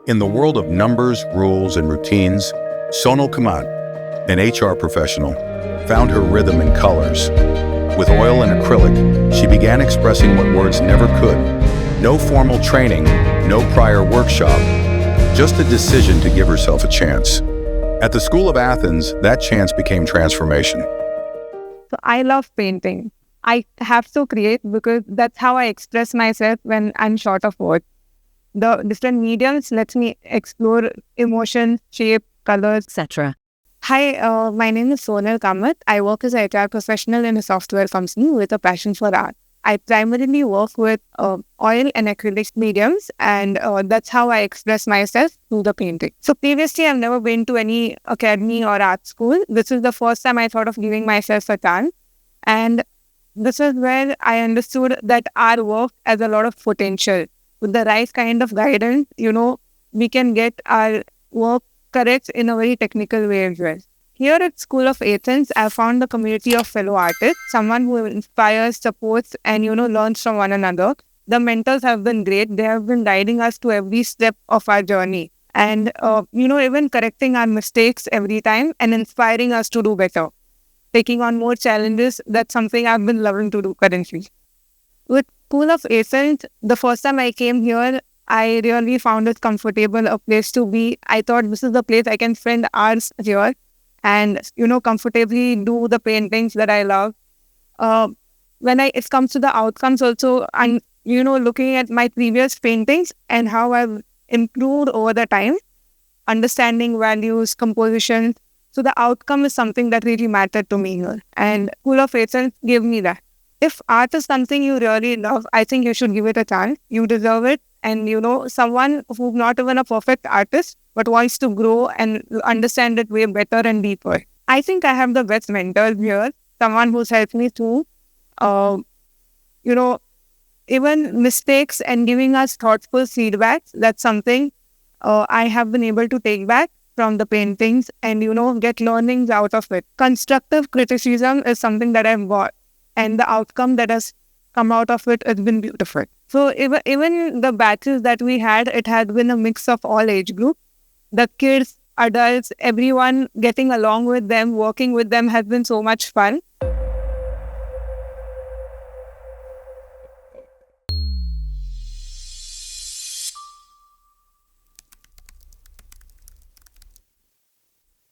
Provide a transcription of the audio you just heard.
In the world of numbers, rules, and routines, Sonal Kamat, an HR professional, found her rhythm in colors. With oil and acrylic, she began expressing what words never could. No formal training, no prior workshop, just a decision to give herself a chance. At the School of Athens, that chance became transformation. So I love painting. I have to create because that's how I express myself when I'm short of words. The different mediums lets me explore emotion, shape, colors, etc. Hi, my name is Sonal Kamath. I work as a HR professional in a software company with a passion for art. I primarily work with oil and acrylic mediums, and that's how I express myself through the painting. So previously, I've never been to any academy or art school. This is the first time I thought of giving myself a chance. And this is where I understood that our work has a lot of potential. With the right kind of guidance, we can get our work correct in a very technical way as well. Here at School of Athens, I found the community of fellow artists, someone who inspires, supports, and learns from one another. The mentors have been great. They have been guiding us to every step of our journey, and even correcting our mistakes every time and inspiring us to do better. Taking on more challenges, that's something I've been loving to do currently. With School of Athens, the first time I came here, I really found it comfortable, a place to be. I thought this is the place I can spend hours here and, comfortably do the paintings that I love. When it comes to the outcomes also, I'm, looking at my previous paintings and how I've improved over the time, understanding values, composition. So the outcome is something that really mattered to me here. And School of Athens gave me that. If art is something you really love, I think you should give it a chance. You deserve it. And, someone who's not even a perfect artist, but wants to grow and understand it way better and deeper. I think I have the best mentors here. Someone who's helped me through, even mistakes and giving us thoughtful feedback. That's something I have been able to take back from the paintings and, get learnings out of it. Constructive criticism is something that I've got. And the outcome that has come out of it has been beautiful. So even the batches that we had, it had been a mix of all age groups. The kids, adults, everyone getting along with them, working with them has been so much fun.